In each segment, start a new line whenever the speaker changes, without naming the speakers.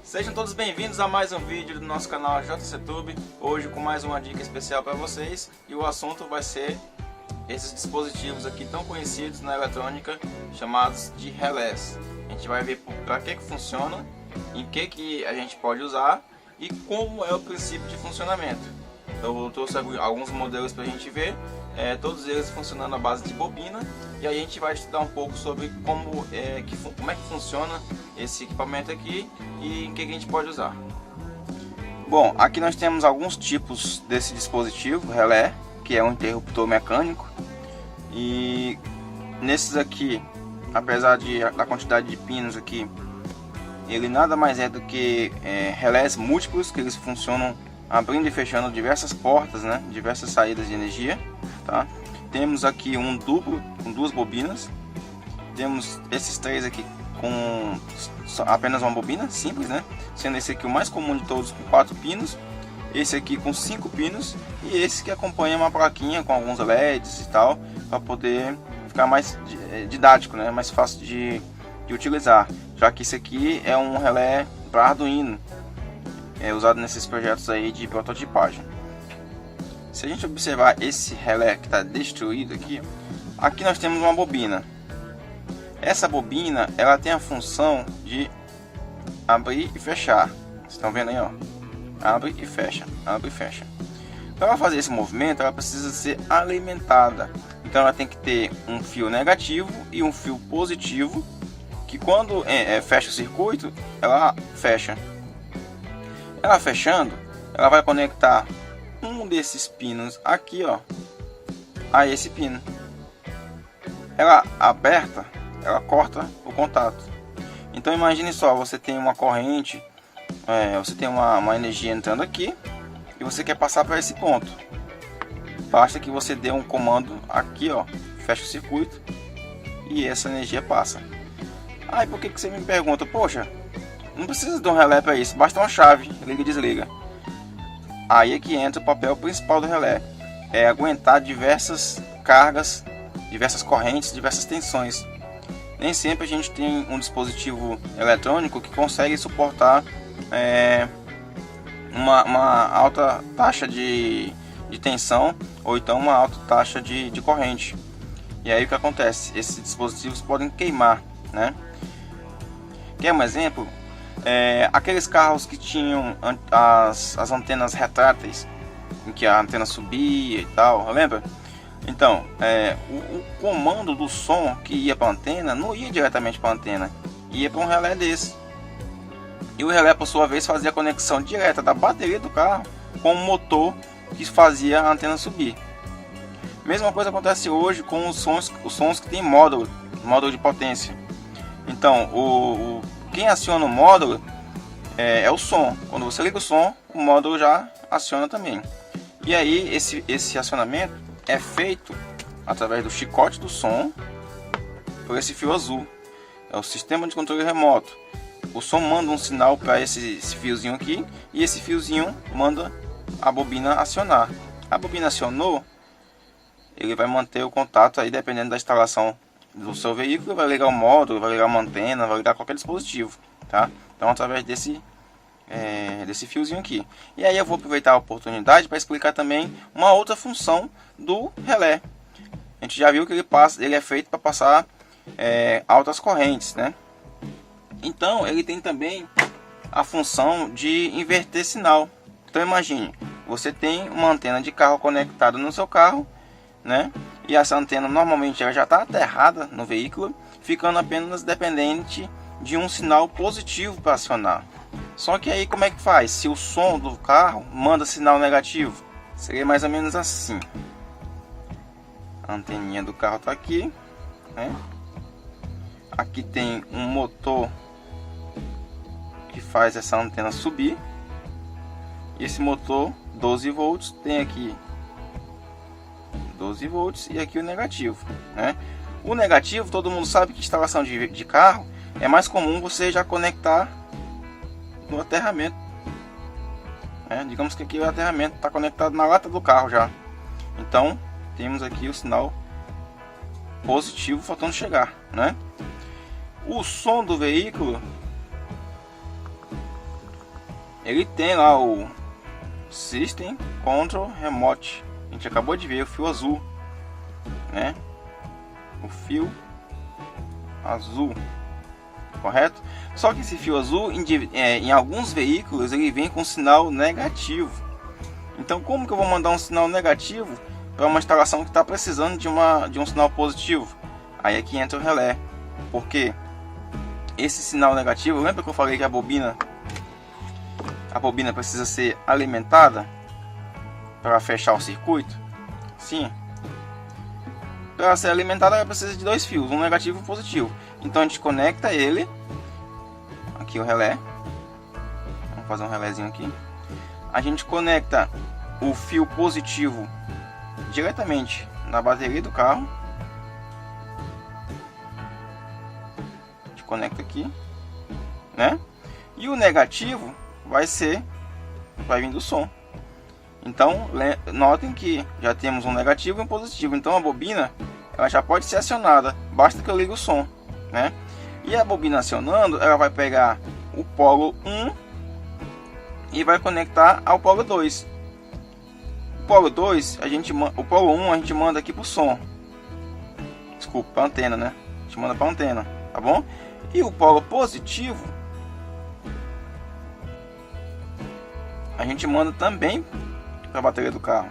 Sejam todos bem-vindos a mais um vídeo do nosso canal JCTube. Hoje com mais uma dica especial para vocês, e o assunto vai ser esses dispositivos aqui tão conhecidos na eletrônica, chamados de relés. A gente vai ver para que funciona, em que a gente pode usar e como é o princípio de funcionamento. Eu trouxe alguns modelos para a gente ver, todos eles funcionando à base de bobina, e aí a gente vai estudar um pouco sobre como é que funciona esse equipamento aqui e em que a gente pode usar. Bom, aqui nós temos alguns tipos desse dispositivo relé, que é um interruptor mecânico, e nesses aqui, apesar da quantidade de pinos aqui, ele nada mais é do que relés múltiplos, que eles funcionam abrindo e fechando diversas portas, né, diversas saídas de energia, tá? Temos aqui um duplo com duas bobinas, temos esses três aqui com apenas uma bobina simples, né, sendo esse aqui o mais comum de todos, com 4 pinos, esse aqui com 5 pinos e esse que acompanha uma plaquinha com alguns LEDs e tal, para poder ficar mais didático, né, mais fácil de utilizar, já que esse aqui é um relé para Arduino, usado nesses projetos aí de prototipagem. Se a gente observar esse relé que está destruído aqui, aqui nós temos uma bobina. Essa bobina, ela tem a função de abrir e fechar. Vocês estão vendo aí, ó? Abre e fecha, abre e fecha. Para ela fazer esse movimento, ela precisa ser alimentada. Então ela tem que ter um fio negativo e um fio positivo, que quando fecha o circuito, ela fecha. Ela fechando, ela vai conectar um desses pinos aqui, ó, a esse pino. Ela aberta, ela corta o contato. Então imagine só, você tem uma corrente, você tem uma energia entrando aqui e você quer passar para esse ponto. Basta que você dê um comando aqui, ó, fecha o circuito e essa energia passa. Aí por que você me pergunta, poxa, não precisa de um relé para isso, basta uma chave, liga e desliga. Aí é que entra o papel principal do relé, é aguentar diversas cargas, diversas correntes, diversas tensões. Nem sempre a gente tem um dispositivo eletrônico que consegue suportar uma alta taxa de tensão, ou então uma alta taxa de corrente. E aí o que acontece? Esses dispositivos podem queimar, né? Quer um exemplo? Aqueles carros que tinham as antenas retráteis, em que a antena subia e tal, lembra? Então, o comando do som que ia para a antena não ia diretamente para a antena, ia para um relé desse. E o relé, por sua vez, fazia a conexão direta da bateria do carro com o motor que fazia a antena subir. Mesma coisa acontece hoje com os sons que tem módulo de potência. Então, quem aciona o módulo é o som. Quando você liga o som, o módulo já aciona também. E aí esse acionamento é feito através do chicote do som por esse fio azul. É o sistema de controle remoto. O som manda um sinal para esse fiozinho aqui, e esse fiozinho manda a bobina acionar. A bobina acionou, ele vai manter o contato aí, dependendo da instalação do seu veículo, vai ligar o módulo, vai ligar uma antena, vai ligar qualquer dispositivo, tá? Então através desse fiozinho aqui. E aí eu vou aproveitar a oportunidade para explicar também uma outra função do relé. A gente já viu que ele é feito para passar altas correntes, né? Então ele tem também a função de inverter sinal. Então imagine, você tem uma antena de carro conectada no seu carro, né? E essa antena normalmente ela já está aterrada no veículo, ficando apenas dependente de um sinal positivo para acionar. Só que aí como é que faz? Se o som do carro manda sinal negativo, seria mais ou menos assim. A anteninha do carro está aqui, né? Aqui tem um motor que faz essa antena subir. E esse motor 12 volts tem aqui 12 volts e aqui o negativo, né? O negativo, todo mundo sabe que instalação de carro é mais comum você já conectar no aterramento, né? Digamos que aqui o aterramento está conectado na lata do carro já. Então temos aqui o sinal positivo faltando chegar, né? O som do veículo ele tem lá o System Control Remote. A gente acabou de ver o fio azul, né? O fio azul, correto? Só que esse fio azul em alguns veículos ele vem com sinal negativo. Então como que eu vou mandar um sinal negativo para uma instalação que está precisando de um sinal positivo? Aí é que entra o relé, porque esse sinal negativo, lembra que eu falei que a bobina precisa ser alimentada para fechar o circuito? Sim. Para ser alimentada ela precisa de dois fios, um negativo e um positivo. Então a gente conecta ele, aqui o relé, vamos fazer um relézinho aqui. A gente conecta o fio positivo diretamente na bateria do carro. A gente conecta aqui, né? E o negativo vai vir do som. Então notem que já temos um negativo e um positivo. Então a bobina ela já pode ser acionada, basta que eu ligue o som, né? E a bobina acionando, ela vai pegar o polo 1 e vai conectar ao polo 2. O polo 2, o polo 1 a gente manda aqui pro som. Desculpa, para antena, né? A gente manda para antena, tá bom? E o polo positivo a gente manda também para a bateria do carro.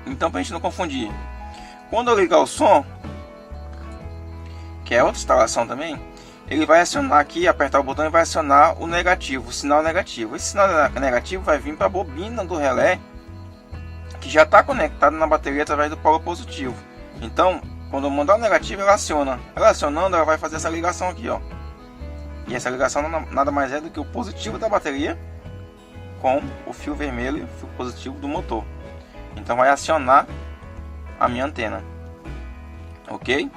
Então, para a gente não confundir, quando eu ligar o som, que é outra instalação também, ele vai acionar aqui, apertar o botão e vai acionar o negativo, o sinal negativo. Esse sinal negativo vai vir para a bobina do relé, que já está conectado na bateria através do polo positivo. Então, quando eu mandar o negativo, ela aciona. Ela acionando, ela vai fazer essa ligação aqui, ó. E essa ligação nada mais é do que o positivo da bateria com o fio vermelho e o fio positivo do motor. Então vai acionar a minha antena, ok?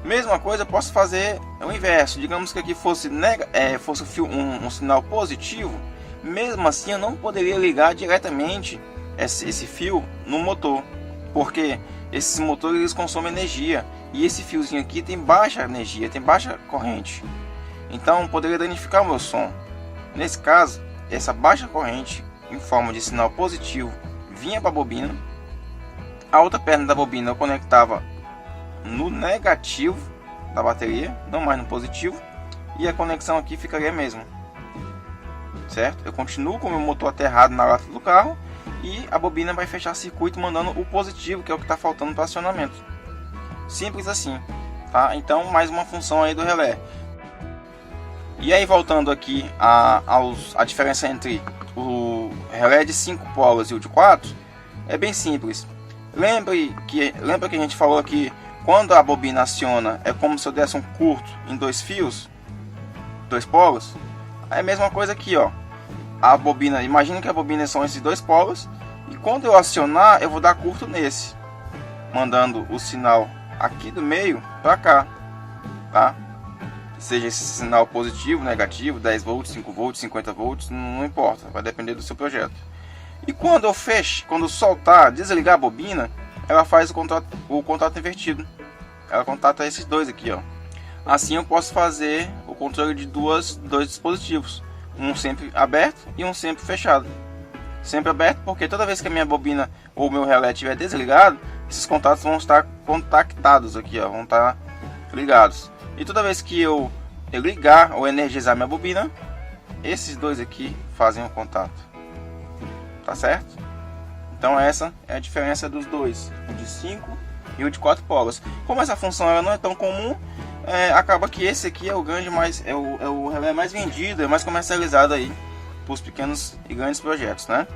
Mesma coisa eu posso fazer o inverso. Digamos que aqui fosse um sinal positivo, mesmo assim eu não poderia ligar diretamente esse fio no motor, porque esses motores eles consomem energia e esse fiozinho aqui tem baixa energia, tem baixa corrente, então poderia danificar o meu som. Nesse caso, essa baixa corrente em forma de sinal positivo vinha para a bobina, a outra perna da bobina eu conectava no negativo da bateria, não mais no positivo, e a conexão aqui ficaria a mesma, certo? Eu continuo com o meu motor aterrado na lata do carro e a bobina vai fechar circuito mandando o positivo, que é o que está faltando para acionamento. Simples assim, tá? Então mais uma função aí do relé. E aí voltando aqui a diferença entre o relé de 5 polos e o de 4, é bem simples. Lembra que a gente falou aqui, quando a bobina aciona é como se eu desse um curto em dois fios, dois polos. É a mesma coisa aqui, ó. A bobina, imagina que a bobina são esses dois polos e quando eu acionar eu vou dar curto nesse, mandando o sinal aqui do meio para cá, tá? Seja esse sinal positivo, negativo, 10 volts, 5 volts, 50 volts, não importa, vai depender do seu projeto. E quando eu soltar, desligar a bobina, ela faz o contato invertido. Ela contata esses dois aqui, ó. Assim eu posso fazer o controle de dois dispositivos, um sempre aberto e um sempre fechado. Sempre aberto porque toda vez que a minha bobina ou meu relé estiver desligado, esses contatos vão estar contactados aqui, ó, vão estar ligados. E toda vez que eu ligar ou energizar minha bobina, esses dois aqui fazem o contato, tá certo? Então essa é a diferença dos dois, o de 5 e o de 4 polos. Como essa função ela não é tão comum, acaba que esse aqui é o grande o relé mais vendido, é mais comercializado aí para os pequenos e grandes projetos, né?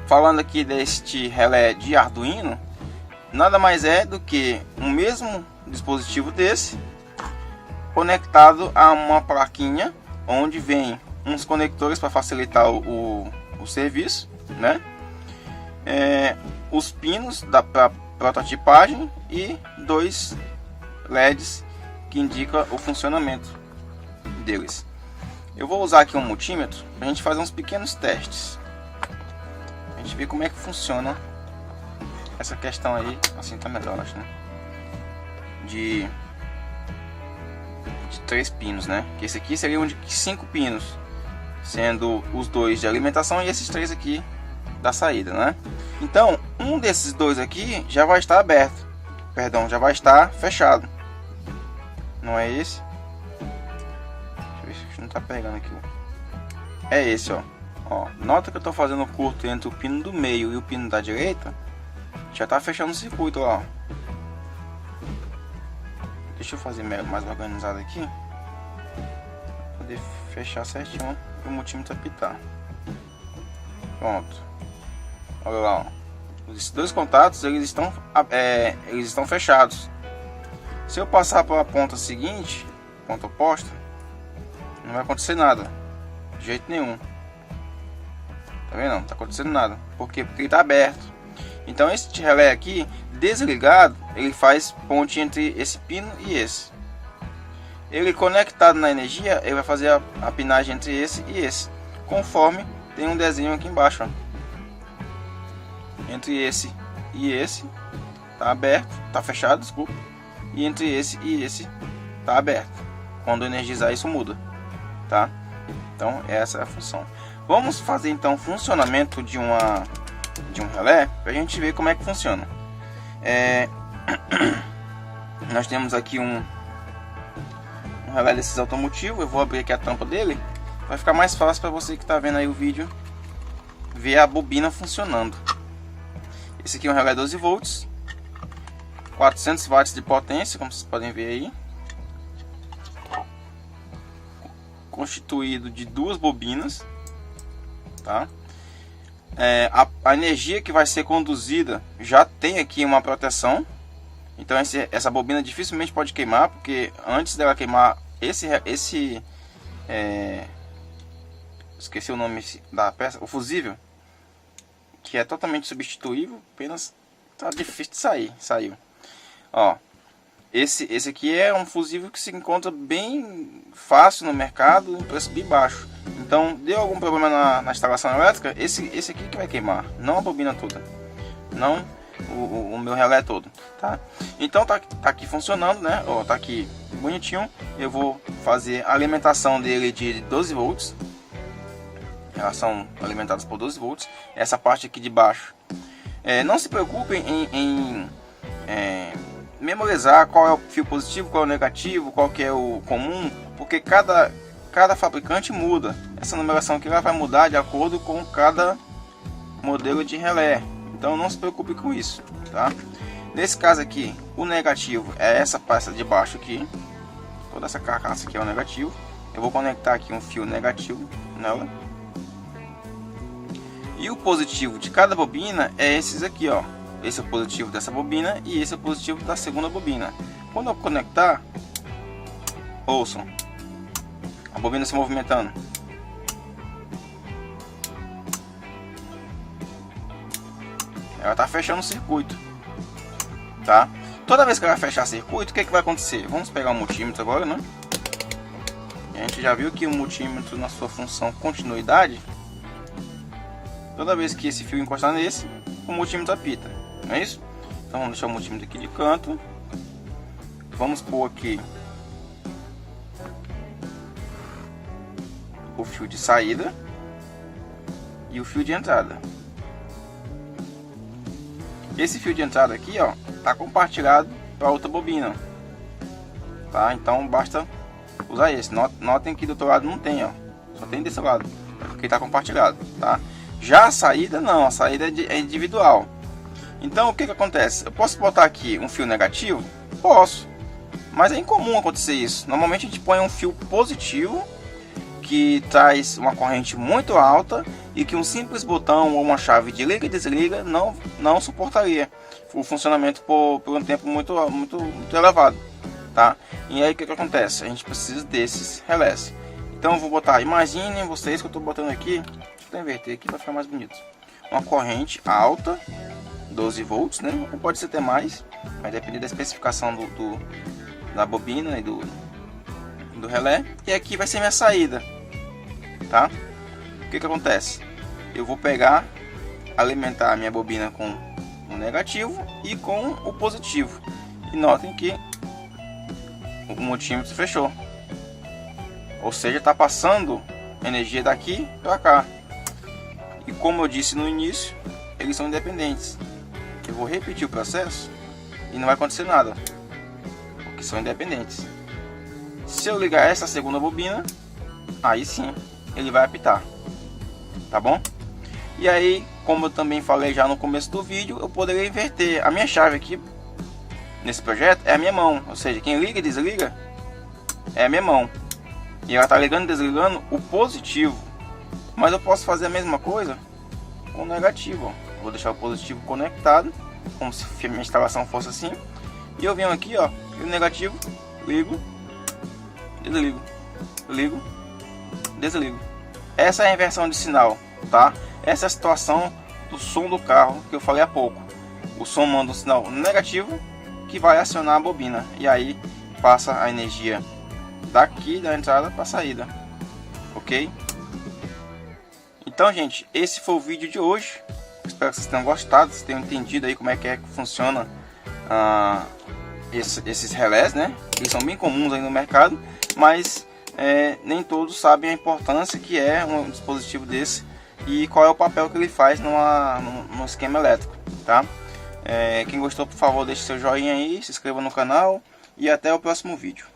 Falando aqui deste relé de Arduino, nada mais é do que o mesmo dispositivo desse conectado a uma plaquinha onde vem uns conectores para facilitar o serviço, né? Os pinos da prototipagem e dois LEDs que indicam o funcionamento deles. Eu vou usar aqui um multímetro para a gente fazer uns pequenos testes, a gente ver como é que funciona essa questão aí. Assim tá melhor, acho, né? De 3 pinos, né? Que esse aqui seria um de 5 pinos. sendo os dois de alimentação e esses três aqui da saída, né? Então, um desses dois aqui já vai estar aberto, perdão, já vai estar fechado. Não é esse? Deixa eu ver se não tá pegando aqui. É esse, ó. Nota que eu tô fazendo curto entre o pino do meio e o pino da direita. Já tá fechando o circuito, ó. Deixa eu fazer mais organizado aqui, pra poder fechar certinho e o multímetro apitar. Pronto. Olha lá, ó. Esses dois contatos eles estão fechados. Se eu passar para a ponta seguinte, ponta oposta, não vai acontecer nada, de jeito nenhum. Tá vendo? Não tá acontecendo nada. Por quê? Porque ele tá aberto. Então esse relé aqui, desligado, ele faz ponte entre esse pino e esse. Ele conectado na energia, ele vai fazer a pinagem entre esse e esse, conforme tem um desenho aqui embaixo, ó. Entre esse e esse tá aberto, tá fechado, desculpa. E entre esse e esse tá aberto. Quando energizar isso muda, tá? Então essa é a função. Vamos fazer então o funcionamento de um relé para a gente ver como é que funciona. Nós temos aqui um relé desses automotivos. Eu vou abrir aqui a tampa dele, vai ficar mais fácil para você que está vendo aí o vídeo ver a bobina funcionando. Esse aqui é um relé 12 volts, 400 watts de potência, como vocês podem ver aí, constituído de duas bobinas, tá? A energia que vai ser conduzida já tem aqui uma proteção. Então essa bobina dificilmente pode queimar, porque antes dela queimar esqueci o nome da peça, o fusível, que é totalmente substituível, apenas tá difícil de sair. Saiu. Ó, esse aqui é um fusível que se encontra bem fácil no mercado, em preço bem baixo. Então, deu algum problema na instalação elétrica, esse aqui que vai queimar, não a bobina toda, não o meu relé todo, tá? Então tá aqui funcionando, né? Ó, tá aqui bonitinho. Eu vou fazer a alimentação dele de 12 volts. Elas são alimentadas por 12 volts. Essa parte aqui de baixo, não se preocupem em memorizar qual é o fio positivo, qual é o negativo, qual que é o comum, porque cada fabricante muda. Essa numeração aqui vai mudar de acordo com cada modelo de relé. Então não se preocupe com isso, tá? Nesse caso aqui, o negativo é essa peça de baixo aqui. Toda essa carcaça aqui é o negativo. Eu vou conectar aqui um fio negativo nela. E o positivo de cada bobina é esses aqui, ó. Esse é o positivo dessa bobina e esse é o positivo da segunda bobina. Quando eu conectar, ouçam a bobina se movimentando. Ela está fechando o circuito, tá? Toda vez que ela fechar circuito, o que vai acontecer? Vamos pegar o multímetro agora, né? A gente já viu que o multímetro, na sua função continuidade, toda vez que esse fio encostar nesse, o multímetro apita, não é isso? Então vamos deixar o multímetro aqui de canto. Vamos pôr aqui o fio de saída e o fio de entrada. Esse fio de entrada aqui, ó, tá compartilhado para outra bobina, tá? Então basta usar esse. Notem que do outro lado não tem, ó, só tem desse lado, porque tá compartilhado, tá? Já a saída não, a saída é individual. Então o que acontece? Eu posso botar aqui um fio negativo? Posso, mas é incomum acontecer isso. Normalmente a gente põe um fio positivo que traz uma corrente muito alta e que um simples botão ou uma chave de liga e desliga não suportaria o funcionamento por um tempo muito elevado, tá? E aí o que acontece? A gente precisa desses relés. Então eu vou botar, imaginem vocês que eu estou botando aqui, deixa eu inverter aqui para ficar mais bonito, uma corrente alta, 12 volts, né? Ou pode ser até mais, vai depender da especificação da bobina e do relé. E aqui vai ser minha saída, tá? O que acontece? Eu vou pegar, alimentar a minha bobina com o negativo e com o positivo. E notem que o multímetro fechou. Ou seja, está passando energia daqui para cá. E como eu disse no início, eles são independentes. Eu vou repetir o processo e não vai acontecer nada, porque são independentes. Se eu ligar essa segunda bobina, aí sim ele vai apitar, tá bom? E aí, como eu também falei já no começo do vídeo, eu poderia inverter. A minha chave aqui nesse projeto é a minha mão, ou seja, quem liga e desliga é a minha mão, e ela está ligando e desligando o positivo. Mas eu posso fazer a mesma coisa com o negativo, ó. Vou deixar o positivo conectado, como se a minha instalação fosse assim, e eu venho aqui, ó, e o negativo, ligo, desligo, ligo, desligo. Essa é a inversão de sinal, tá? Essa é a situação do som do carro que eu falei há pouco. O som manda um sinal negativo que vai acionar a bobina, e aí passa a energia daqui da entrada para a saída, ok? Então, gente, esse foi o vídeo de hoje. Espero que vocês tenham gostado, vocês tenham entendido aí como é que funciona esses relés, né? Eles são bem comuns aí no mercado, mas nem todos sabem a importância que é um dispositivo desse e qual é o papel que ele faz no esquema elétrico, tá? Quem gostou, por favor, deixe seu joinha aí, se inscreva no canal e até o próximo vídeo.